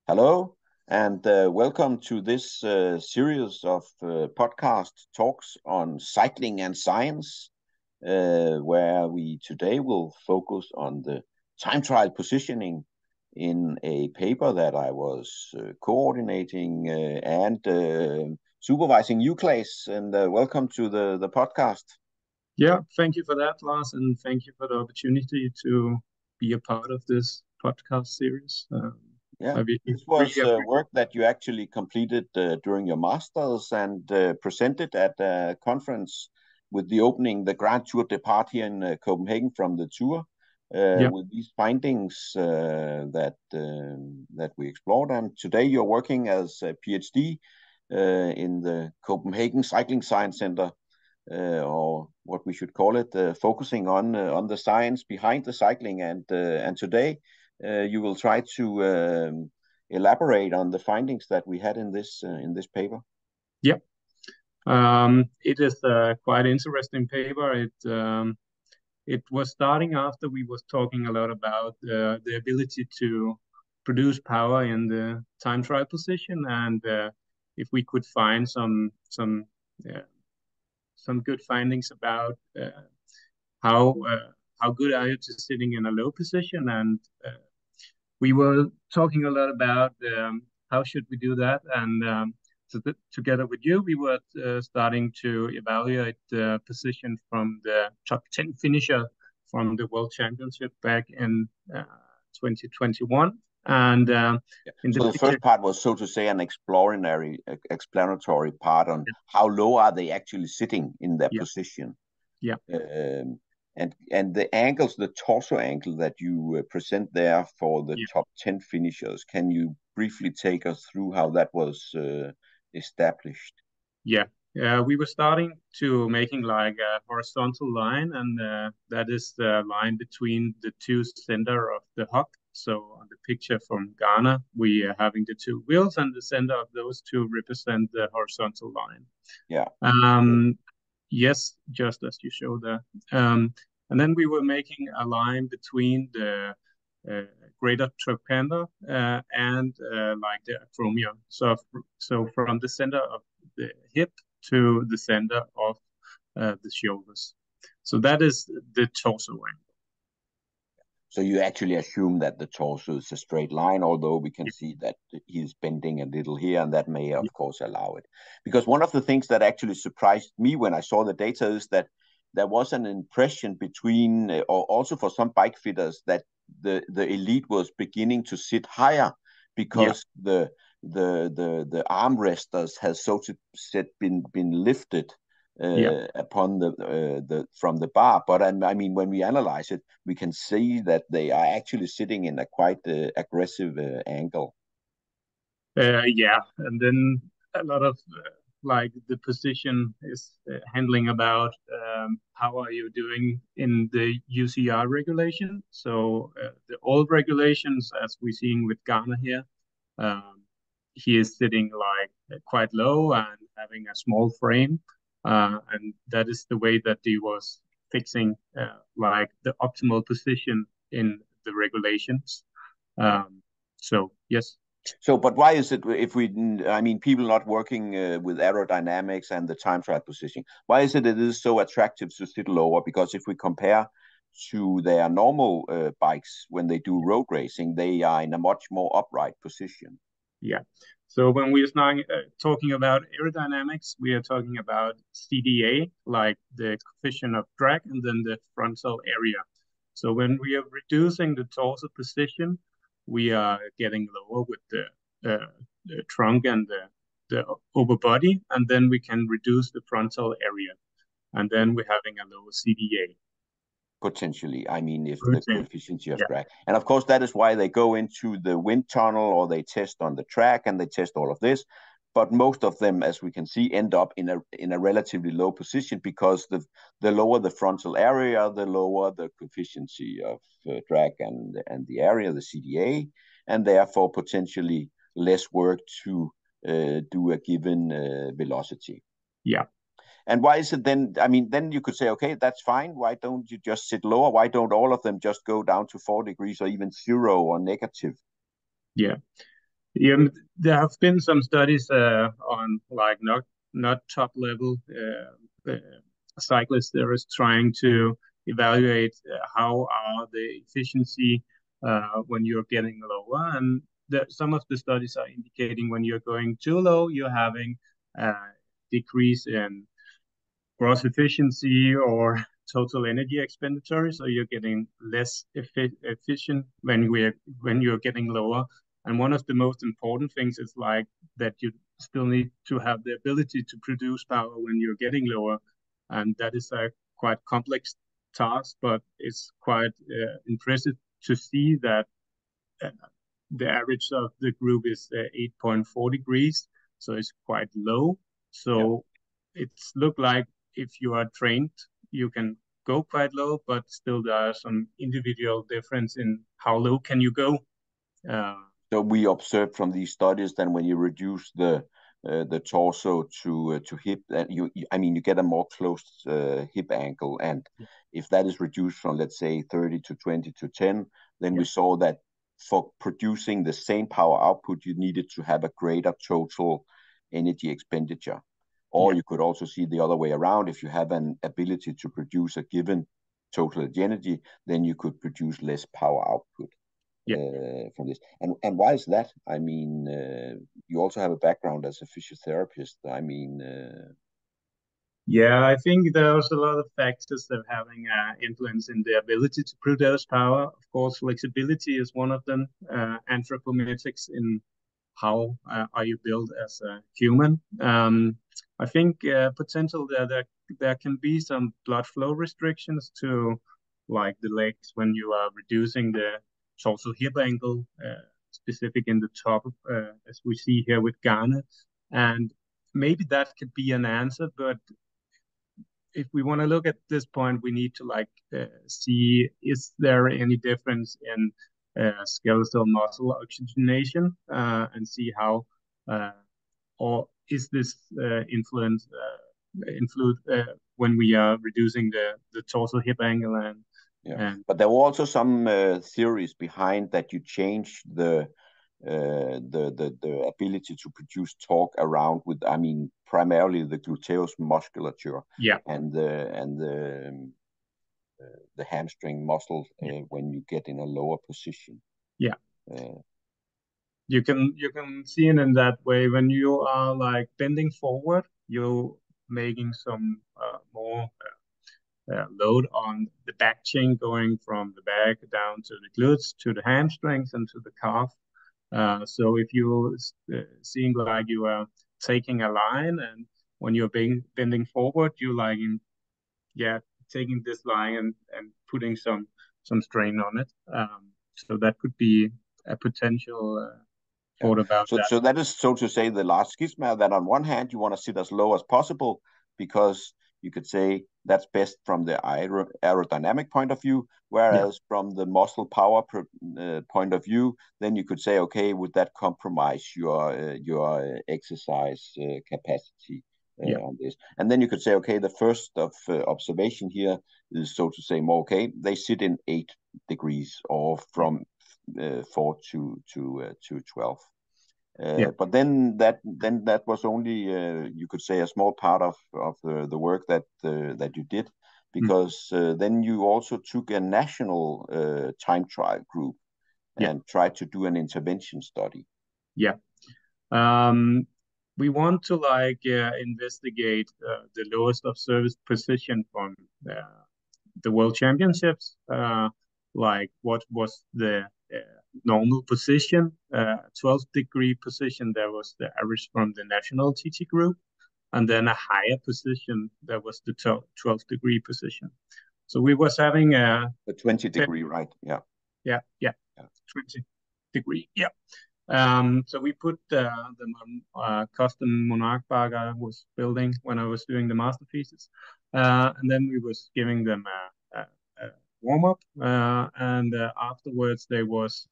Hello, and welcome to this series of podcast talks on cycling and science, where we today will focus on the time trial positioning in a paper that I was coordinating and supervising you, Claes, and welcome to the podcast. Yeah, thank you for that, Lars, and thank you for the opportunity to be a part of this podcast series. Yeah, I really, this really was appreciate. work that you actually completed during your masters and presented at a conference with the opening, the Grand Tour Depart here in Copenhagen from the tour, Yeah, with these findings that we explored. And today you're working as a PhD in the Copenhagen Cycling Science Center, or what we should call it, focusing on the science behind the cycling. And today you will try to elaborate on the findings that we had in this paper. yeah. It is a quite interesting paper. It was starting after we was talking a lot about the ability to produce power in the time trial position, and if we could find uh, some good findings about how uh, how good are you to sitting in a low position, and we were talking a lot about how should we do that, and together with you we were starting to evaluate the position from the top 10 finisher from the world championship back in 2021, and Yeah. in the So the picture. first part was, so to say, an explanatory part on how low are they actually sitting in their Yeah, position. yeah, Um, and the angles, the torso angle that you present there for the yeah. top 10 finishers, can you briefly take us through how that was established? Yeah, we were starting to making like a horizontal line, and that is the line between the two center of the hub. So on the picture from Ghana, we are having the two wheels, and the center of those two represent the horizontal line. Yeah. Um, yes, just as you showed there. And then we were making a line between the uh, greater trochanter and like the acromion. So from the center of the hip to the center of the shoulders. So that is the torso angle. So you actually assume that the torso is a straight line, although we can Yeah, see that he's bending a little here, and that may, of yeah, course, allow it. Because one of the things that actually surprised me when I saw the data is that there was an impression between, or also for some bike fitters, that the elite was beginning to sit higher yeah, because the armresters has, so to say, been lifted yeah. upon the from the bar. But I mean, when we analyze it, we can see that they are actually sitting in a quite aggressive angle. Yeah, and then a lot of like the position is handling about how are you doing in the UCR regulation. So the old regulations, as we're seeing with Ghana here, um, he is sitting like quite low and having a small frame, and that is the way that he was fixing like the optimal position in the regulations. Um, so yes. So, but why is it, if we, I mean, people not working with aerodynamics and the time trial positioning, why is it so attractive to sit lower? Because if we compare to their normal bikes when they do road racing, they are in a much more upright position. Yeah. So when we are now talking about aerodynamics, we are talking about CDA, like the coefficient of drag, and then the frontal area. So when we are reducing the torso position, we are getting lower with the trunk and the upper body, and then we can reduce the frontal area, and then we're having a lower CDA. Potentially, I mean, if the Routine. coefficiency of Yeah, drag. And of course, that is why they go into the wind tunnel or they test on the track and they test all of this. But most of them, as we can see, end up in a relatively low position because the lower the frontal area, the lower the coefficiency of drag and the area, the CDA, and therefore potentially less work to do a given velocity. yeah. And why is it then? I mean, then you could say, okay, that's fine. Why don't you just sit lower? Why don't all of them just go down to 4 degrees or even zero or negative? Yeah. Yeah, there have been some studies on like not top level cyclists. There is trying to evaluate how are the efficiency when you're getting lower, and some of the studies are indicating when you're going too low, you're having a decrease in gross efficiency or total energy expenditure. So you're getting less efficient when you're getting lower. And one of the most important things is like that you still need to have the ability to produce power when you're getting lower. And that is a quite complex task, but it's quite impressive to see that uh, the average of the group is 8.4 degrees, so it's quite low. Yeah. So it's look like if you are trained, you can go quite low, but still there are some individual difference in how low can you go. Uh, So we observed from these studies that when you reduce the torso to hip, I mean you get a more close hip angle, and yeah, if that is reduced from let's say 30 to 20 to 10, then yeah, we saw that for producing the same power output, you needed to have a greater total energy expenditure. Or yeah, you could also see the other way around. If you have an ability to produce a given total energy, then you could produce less power output yeah. from this. And why is that? I mean, you also have a background as a physiotherapist. I mean, Yeah, I think there's a lot of factors that are having influence in the ability to produce power. Of course, flexibility is one of them. Anthropometrics in how are you built as a human. I think potential there can be some blood flow restrictions to like the legs when you are reducing the total hip angle, specific in the top, as we see here with Ghana. And maybe that could be an answer, but if we want to look at this point, we need to like see is there any difference in skeletal muscle oxygenation and see how or is this influence when we are reducing the total hip angle yeah. and But there were also some theories behind that you change the ability to produce torque around with, I mean, primarily the gluteus musculature yeah, and the hamstring muscles yeah, when you get in a lower position. yeah. Uh, You can see it in that way when you are like bending forward, you're making some more load on the back chain going from the back down to the glutes, to the hamstrings, and to the calf. So if you seeing like you are taking a line, and when you're bending forward, you like yeah taking this line and putting some strain on it. So that could be a potential Yeah. thought about So, that. so that is so to say the large schisma that on one hand you want to sit as low as possible because you could say that's best from the aerodynamic point of view, Yeah, whereas from the muscle power point of view, then you could say, okay, would that compromise your exercise capacity yeah, on this? And then you could say, okay, the first of observation here is so to say more okay. They sit in 8 degrees or yeah, from 4 to 12. yeah. But then that was only you could say a small part of the work that you did Mm, because then you also took a national time trial group yeah, and tried to do an intervention study. yeah. Um, we want to like investigate the lowest of service position from the World Championships. Like what was the normal position? 12th degree position. That was the average from the national TT group, and then a higher position that was the 12th degree position. So we was having a The 20 degree, right? Yeah. yeah, yeah, Yeah. 20 degree. Yeah. So we put the custom Monarch bag I was building when I was doing the masterpieces, and then we was giving them a warm up, and afterwards they was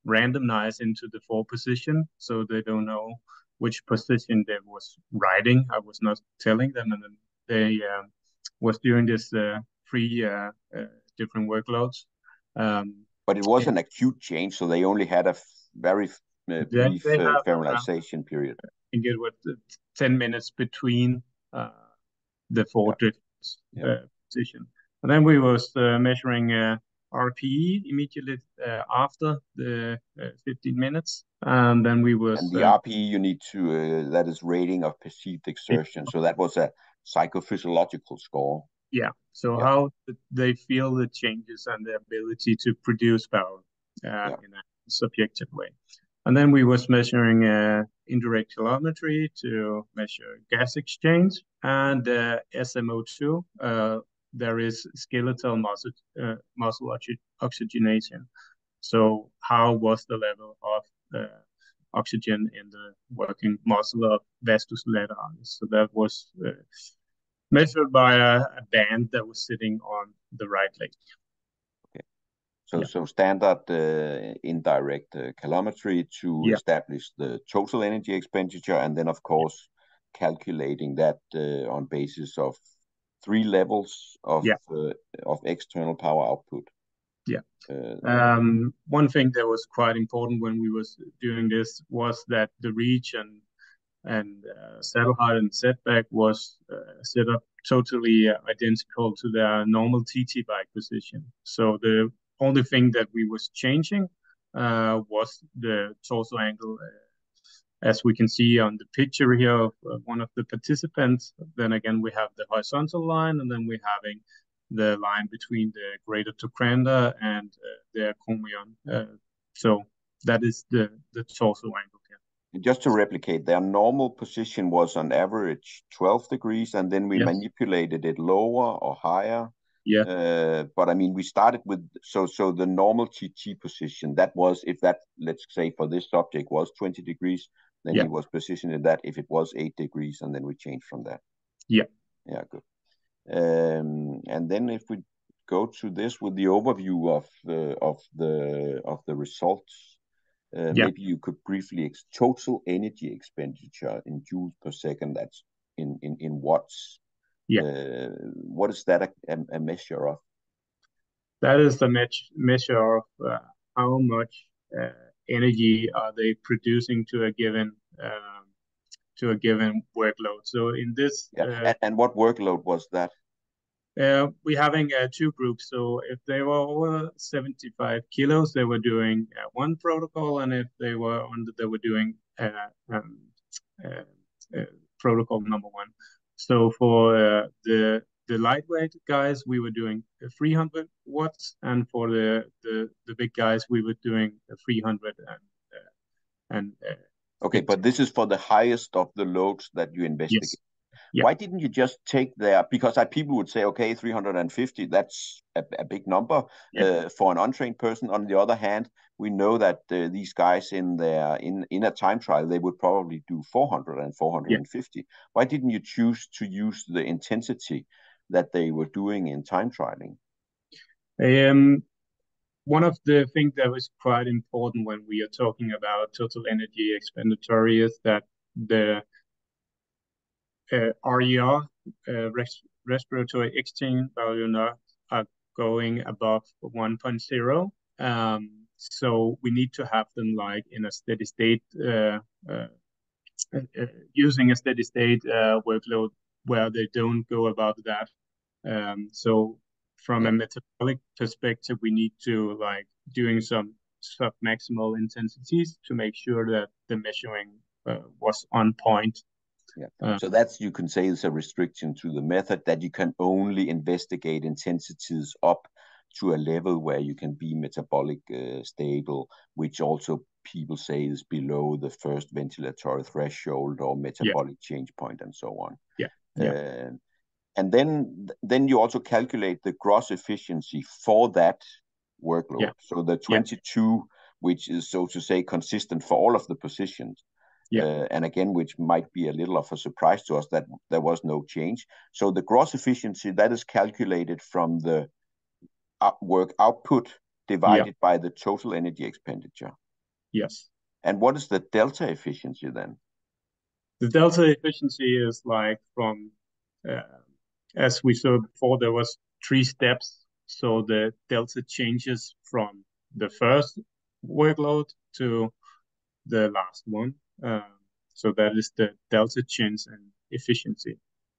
randomized into the four position, so they don't know which position they was riding. I was not telling them, and then they was doing this three different workloads. Um, But it was an acute change, so they only had a very They have around, feminization period. I think it was 10 minutes between the four Yeah. different Yeah. position. And then we was measuring RPE immediately after the 15 minutes. And then we was... And the RPE you need to, that is rating of perceived exertion. So that was a psychophysiological score. Yeah. So Yeah. how they feel the changes and the ability to produce power Yeah. in a subjective way. And then we was measuring indirect telemetry to measure gas exchange and SMO2. There is skeletal muscle oxygenation. So how was the level of oxygen in the working muscle of vastus lateralis? So that was measured by a band that was sitting on the right leg. Okay. So, Yeah. so standard indirect calometry to Yeah. establish the total energy expenditure, and then of course calculating that on basis of 3 levels of external power output. Yeah. One thing that was quite important when we was doing this was that the reach and saddle height and setback was set up totally identical to their normal TT bike position. So the only thing that we was changing was the torso angle, as we can see on the picture here of one of the participants. Then again, we have the horizontal line, and then we're having the line between the greater trochanter and the acromion. So that is the torso angle here. Just to replicate, their normal position was on average 12 degrees, and then we manipulated it lower or higher. Yeah. But I mean, we started with, so the normal TT position, that was, if that, let's say for this subject was 20 degrees, then he was positioned in that. If it was 8 degrees, and then we changed from that. Yeah. Yeah, good. And then if we go to this with the overview of the results, maybe you could briefly total energy expenditure in joules per second. That's in watts. Yeah. What is that a measure of? That is the measure of how much energy are they producing to a given workload. So in this, and what workload was that? We're having two groups. So if they were over 75 kilos, they were doing one protocol, and if they were under, they were doing protocol number one. So for the lightweight guys, we were doing 300 watts, and for the big guys, we were doing 300 and okay, but this is for the highest of the loads that you investigate. Yes. Yeah. Why didn't you just take their, because people would say, okay, 350, that's a big number for an untrained person. On the other hand, we know that these guys in a time trial, they would probably do 400 and 450. Why didn't you choose to use the intensity that they were doing in time trialing? One of the things that was quite important when we are talking about total energy expenditure is that the RER, respiratory exchange value, are going above 1.0. So we need to have them like in a steady state, using a steady state workload where they don't go above that. So from a metabolic perspective, we need to like doing some sub-maximal intensities to make sure that the measuring was on point. Yeah. So that's, you can say, is a restriction to the method, that you can only investigate intensities up to a level where you can be metabolic stable, which also people say is below the first ventilatory threshold or metabolic change point and so on. And then you also calculate the gross efficiency for that workload. So the 22, which is, so to say, consistent for all of the positions. And again, which might be a little of a surprise to us that there was no change. So the gross efficiency, that is calculated from the work output divided by the total energy expenditure. Yes. And what is the delta efficiency then? The delta efficiency is like from, as we saw before, there was 3 steps. So the delta changes from the first workload to the last one. So that is the delta change and efficiency.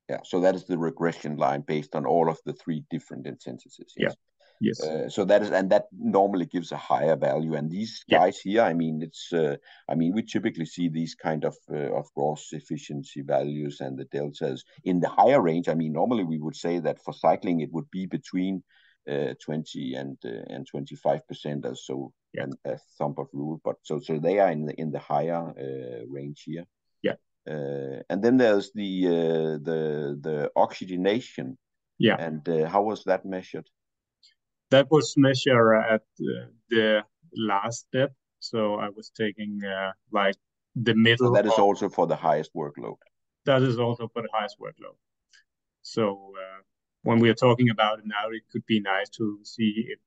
Yeah, so that is the regression line based on all of the three different intensities. Yeah. Yes. Yes. So that is, and that normally gives a higher value. And these Yeah. guys here, I mean, we typically see these kind of gross efficiency values and the deltas in the higher range. I mean, normally we would say that for cycling it would be between 20 and 25% or so, Yeah. a thumb of rule. But so they are in the higher range here. Yeah. And then there's the oxygenation. Yeah. And how was that measured? That was measured at the last step. So I was taking like the So middle that is of, also for the highest workload. that is also for the highest workload. So when we are talking about it now, it could be nice to see if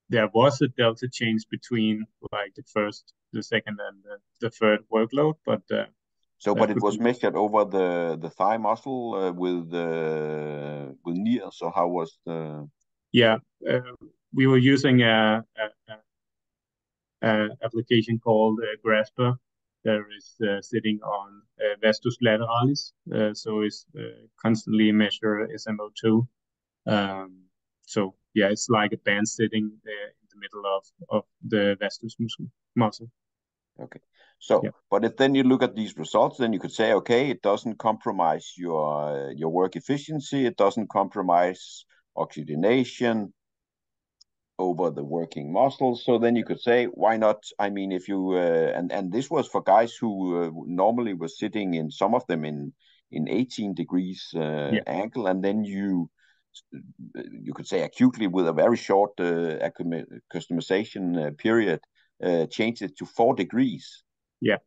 there was a delta change between like the first, the second, and the third workload. But But it could was be, measured over the thigh muscle with NIR. So how was the? yeah, we were using a application called Grasper that is sitting on vastus lateralis. So it's constantly measure SMO2. So yeah, it's like a band sitting in the middle of the vastus muscle. Okay. So, Yeah. but if then you look at these results, then you could say, okay, it doesn't compromise your work efficiency. It doesn't compromise oxygenation over the working muscles. So then you could say, why not? I mean, if you and this was for guys who normally were sitting in, some of them in 18 degrees Yeah. angle, and then you could say acutely with a very short customization period change it to 4 degrees. Yeah.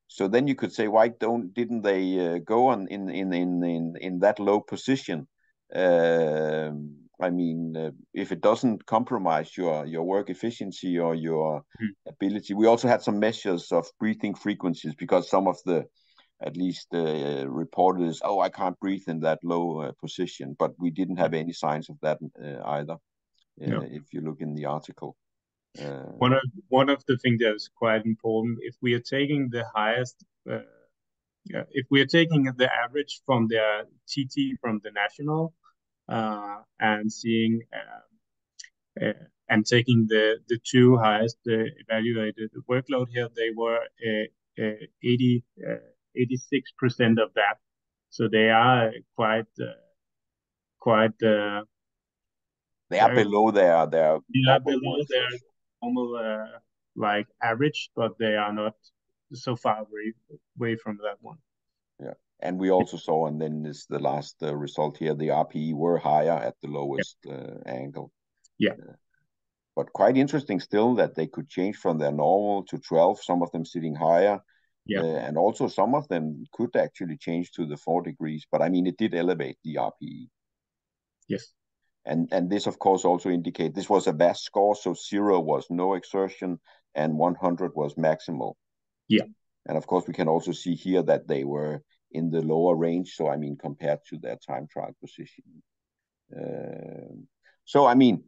So then you could say, why didn't they go on in that low position? I mean, if it doesn't compromise your work efficiency or your ability. We also had some measures of breathing frequencies because some of the, at least reporters, oh, I can't breathe in that low position, but we didn't have any signs of that either. No. If you look in the article. One of the things that is quite important, if we are taking the highest, if we are taking the average from the TT from the national, and seeing and taking the two highest evaluated workload here, they were 80, 86% of that. So they are quite they are below their normal below work their threshold. normal like average, but they are not so far away from that one. Yeah, and we also saw, and then is the last result here, the RPE were higher at the lowest angle. Yeah. But quite interesting still that they could change from their normal to 12, some of them sitting higher. Yeah. And also some of them could actually change to the 4 degrees. But I mean, it did elevate the RPE. Yes. And this, of course, also indicate this was a VAS score, so 0 was no exertion and 100 was maximal. Yeah. And of course, we can also see here that they were in the lower range. So, I mean, compared to their time trial position. So, I mean,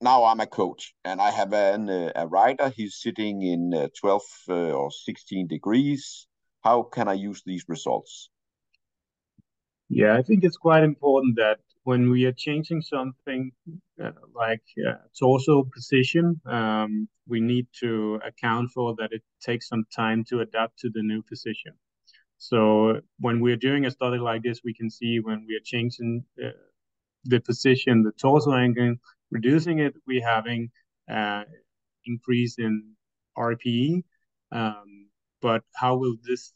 now I'm a coach and I have a rider. He's sitting in 12 or 16 degrees. How can I use these results? Yeah, I think it's quite important that when we are changing something like torso position, we need to account for that it takes some time to adapt to the new position. So when we're doing a study like this, we can see when we are changing the position, the torso angle, reducing it, we're having increase in RPE. But how will this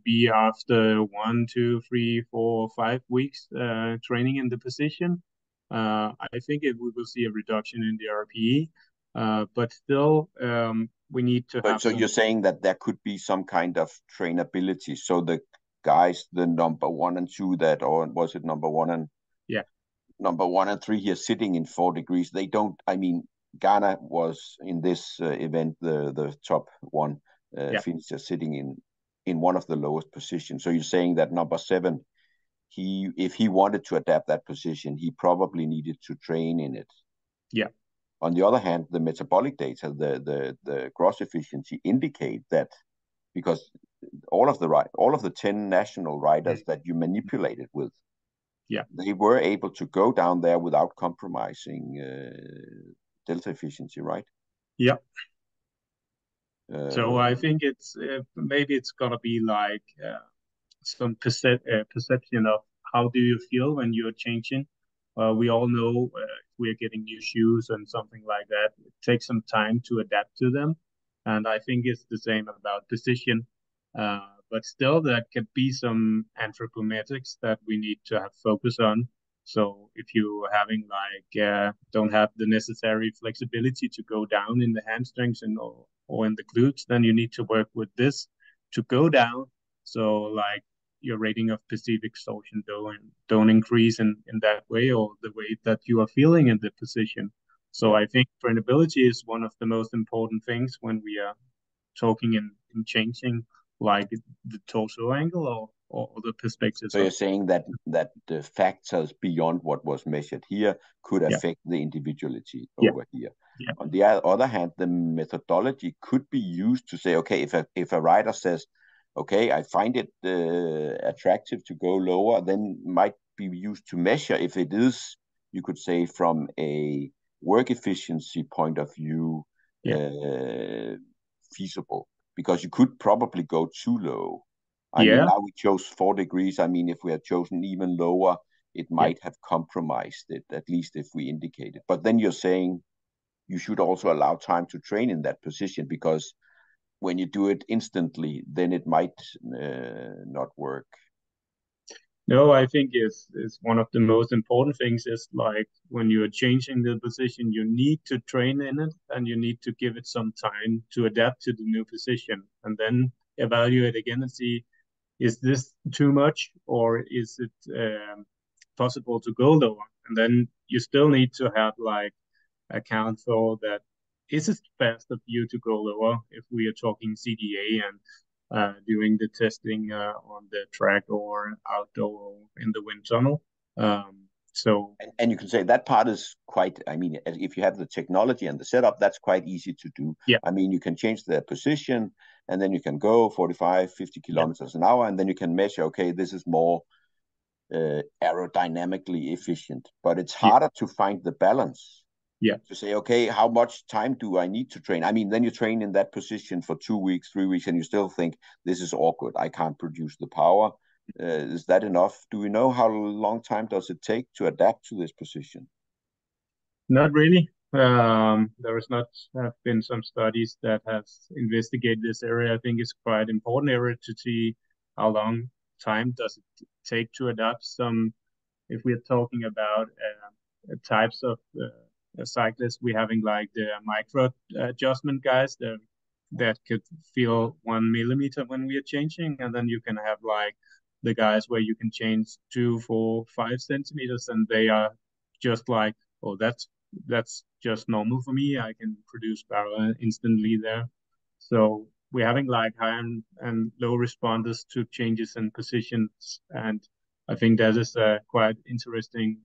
be after 1, 2, 3, 4, 5 weeks training in the position? I think we will see a reduction in the RPE, but still we need to have So some. you're saying that there could be some kind of trainability. So the guys, the number 1 and 2 that, or was it number 1 and number 1 and 3 here sitting in 4 degrees, they don't, I mean, Ghana was in this event the top one finisher sitting in one of the lowest positions. So you're saying that number 7, if he wanted to adapt that position, he probably needed to train in it. Yeah. On the other hand, the metabolic data, the gross efficiency indicate that, because all of the 10 national riders that you manipulated with, Yeah. they were able to go down there without compromising delta efficiency, right? Yeah. So I think it's maybe it's gonna be like some perception of how do you feel when you're changing. We all know if we're getting new shoes and something like that, it takes some time to adapt to them. And I think it's the same about position. But still, there could be some anthropometrics that we need to have focus on. So if you having like don't have the necessary flexibility to go down in the hamstrings and or in the glutes, then you need to work with this to go down. So like your rating of perceived exhaustion don't increase in that way, or the way that you are feeling in the position. So I think trainability is one of the most important things when we are talking in changing like the torso angle or the perspectives So of you're saying that the factors beyond what was measured here could yeah affect the individuality yeah over here. yeah On the other hand, the methodology could be used to say, okay, if a rider says, okay, I find it attractive to go lower, then might be used to measure if it is, you could say, from a work efficiency point of view, yeah feasible, because you could probably go too low. I mean, yeah now we chose 4 degrees. I mean, if we had chosen even lower, it yeah. might have compromised it, at least if we indicate it. But then you're saying you should also allow time to train in that position, because when you do it instantly, then it might not work. No, I think is one of the most important things is like when you're changing the position, you need to train in it and you need to give it some time to adapt to the new position and then evaluate again and see, is this too much or is it possible to go lower? And then you still need to have like account for that. Is it faster for you to go lower if we are talking CDA and doing the testing on the track or outdoor in the wind tunnel? So And you can say that part is quite, I mean, if you have the technology and the setup, that's quite easy to do. yeah, I mean, you can change the position and then you can go 45, 50 yeah, kilometers an hour, and then you can measure, okay, this is more aerodynamically efficient. But it's yeah, harder to find the balance yeah. to say, okay, how much time do I need to train? I mean, then you train in that position for 2 weeks, 3 weeks, and you still think this is awkward. I can't produce the power. Is that enough? Do we know how long time does it take to adapt to this position? Not really. There has not have been some studies that have investigated this area. I think it's quite important area to see how long time does it take to adapt some. If we're talking about types of cyclists, we're having like the micro adjustment guys that could feel 1 millimeter when we are changing, and then you can have like the guys where you can change 2, 4, 5 centimeters, and they are just like, oh, that's just normal for me. I can produce power instantly there. So we're having like high and low responders to changes in positions, and I think that is a quite interesting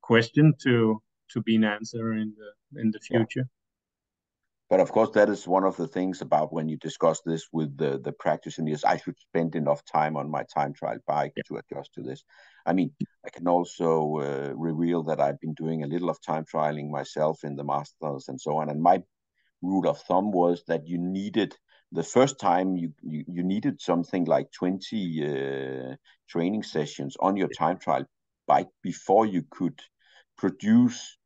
question to be an answer in the Yeah. future. But of course, that is one of the things about when you discuss this with the practitioners. I should spend enough time on my time trial bike Yeah, to adjust to this. I mean, I can also reveal that I've been doing a little of time trialing myself in the masters and so on. And my rule of thumb was that you needed, the first time you needed something like 20 training sessions on your time trial bike before you could produce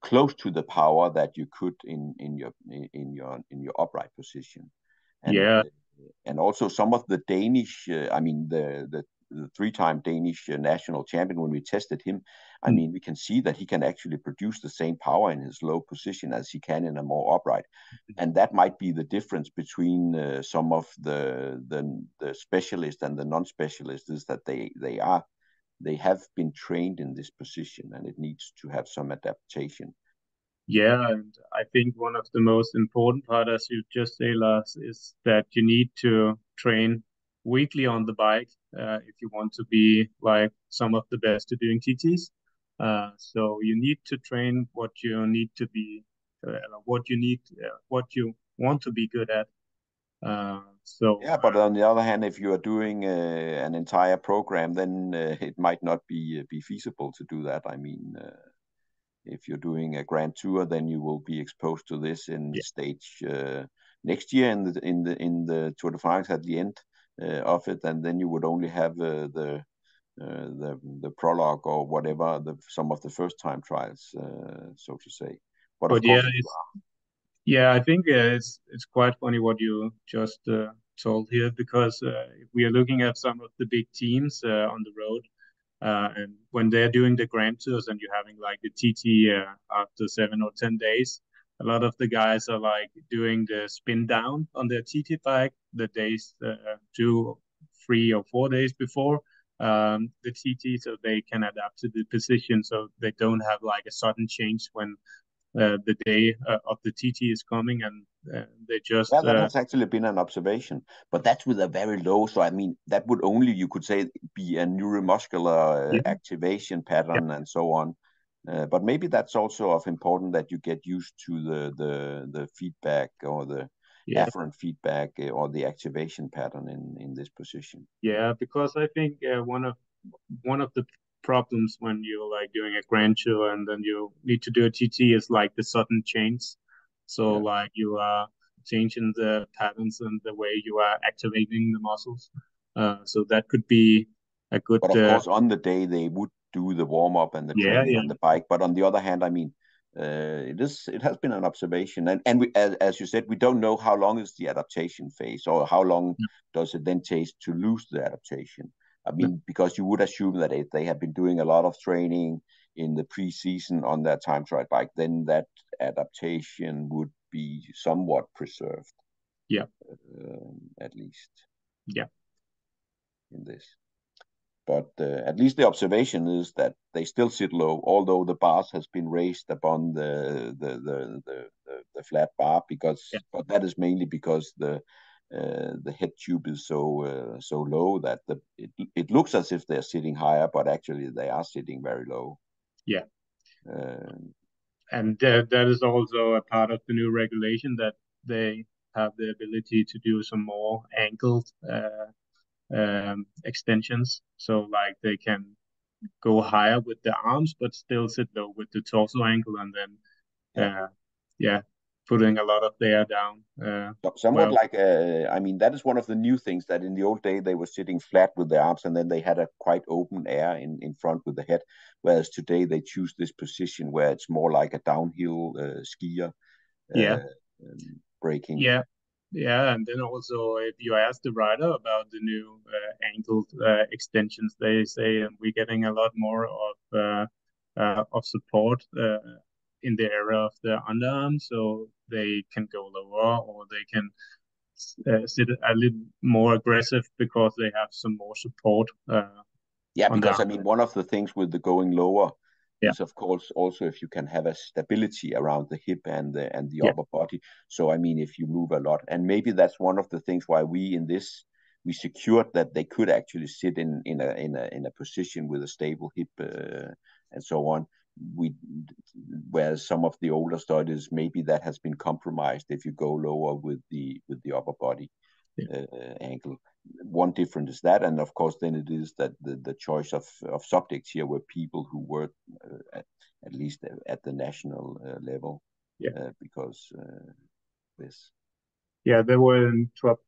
close to the power that you could in your upright position. and yeah, and also some of the Danish, I mean the three-time Danish national champion, when we tested him, I mm, mean, we can see that he can actually produce the same power in his low position as he can in a more upright. And that might be the difference between some of the specialists and the non-specialists, is that they have been trained in this position, and it needs to have some adaptation. yeah. And I think one of the most important part, as you just say, Lars, is that you need to train weekly on the bike if you want to be like some of the best at doing TTs. So you need to train what you need to be, what you want to be good at. Yeah, but on the other hand, if you are doing an entire program, then it might not be feasible to do that. I mean, if you're doing a grand tour, then you will be exposed to this in yeah, stage next year in the Tour de France at the end of it, and then you would only have the prologue or whatever, some of the first time trials, so to say. But of but yeah, course, yeah, I think it's quite funny what you just told here because if we are looking at some of the big teams on the road, and when they're doing the grand tours and you're having like the TT after 7 or 10 days, a lot of the guys are like doing the spin down on their TT bike the days 2, 3, or 4 days before the TT, so they can adapt to the position, so they don't have like a sudden change when the day of the TT is coming, and they just yeah, that has actually been an observation, but that's with a very low. So I mean, that would only, you could say, be a neuromuscular yeah, activation yeah, pattern and so on. But maybe that's also of important that you get used to the feedback or the yeah, afferent feedback or the activation pattern in this position. yeah, because I think one of the problems when you're like doing a grand tour and then you need to do a TT is like the sudden change. So Yeah. like you are changing the patterns and the way you are activating the muscles. So that could be a good But of course, on the day they would do the warm up and the yeah, training yeah, on the bike. But on the other hand, I mean, it has been an observation, and we, as you said, we don't know how long is the adaptation phase, or how long does it then take to lose the adaptation. I yeah, mean, because you would assume that if they have been doing a lot of training in the pre-season on their time trial bike, then that adaptation would be somewhat preserved, yeah, at least yeah, in this. But at least the observation is that they still sit low, although the bars has been raised upon the flat bar, yeah, but that is mainly because the head tube is so low that it looks as if they're sitting higher, but actually they are sitting very low. yeah. Uh, And that is also a part of the new regulation that they have the ability to do some more angled extensions. So like they can go higher with the arms, but still sit low with the torso angle, and then yeah. yeah, putting a lot of the air down. Somewhat Well, like I mean, that is one of the new things, that in the old day they were sitting flat with their arms and then they had a quite open air in front with the head, whereas today they choose this position where it's more like a downhill skier yeah, uh, braking. yeah, yeah, and then also if you ask the rider about the new angled extensions, they say we're getting a lot more of support in the area of the underarm, so they can go lower or they can sit a little more aggressive because they have some more support Yeah, on the because I arm. mean, one of the things with the going lower Yeah, is, of course, also if you can have a stability around the hip and the yeah, upper body. So I mean, if you move a lot, and maybe that's one of the things why we secured that they could actually sit in a position with a stable hip and so on. We Whereas some of the older studies, maybe that has been compromised if you go lower with the upper body yeah, angle. One difference is that, and of course, then it is that the choice of subjects here were people who were at least at the national level, yeah. because this. Yeah, they were in top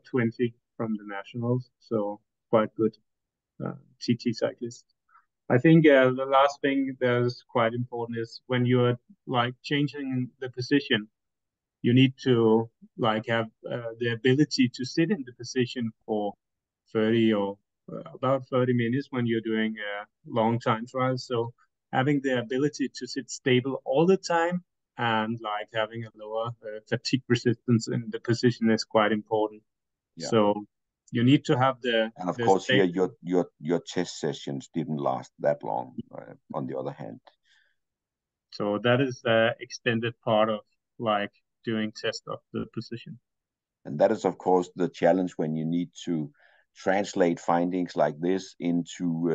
20 from the nationals, so quite good TT cyclists. I think the last thing that is quite important is when you're like changing the position, you need to like have the ability to sit in the position for 30 or about 30 minutes when you're doing long time trials. So having the ability to sit stable all the time and like having a lower fatigue resistance in the position is quite important. Yeah, So you need to have the and of the course state. here your test sessions didn't last that long. On the other hand, So that is the extended part of like doing test of the position. and that is of course the challenge when you need to translate findings like this into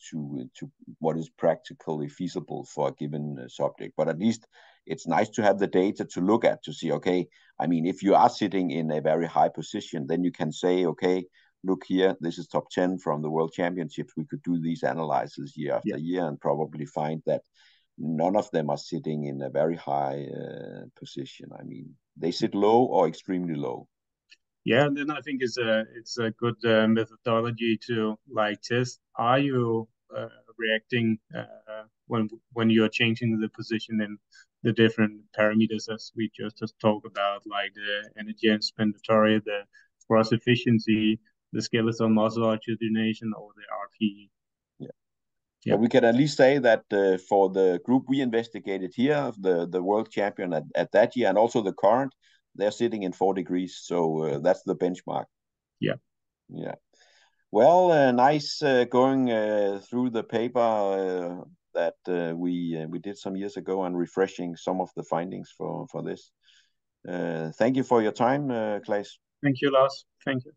to what is practically feasible for a given subject. But at least it's nice to have the data to look at to see, okay, I mean, if you are sitting in a very high position, then you can say, okay, look here, this is top 10 from the World Championships. We could do these analyses year after year and probably find that none of them are sitting in a very high position. I mean, they sit low or extremely low. Yeah, and then I think it's a good methodology to like test. Are you reacting when you're changing the position in the different parameters as we just talked about, like the energy expenditure, the thrust efficiency, the skeletal muscle oxygenation, or the RPE? Yeah. But we can at least say that for the group we investigated here, the world champion at that year and also the current, they're sitting in 4 degrees. So that's the benchmark. Yeah. Yeah. Well, nice going through the paper that we did some years ago and refreshing some of the findings for this. Thank you for your time, Claes. Thank you, Lars. Thank you.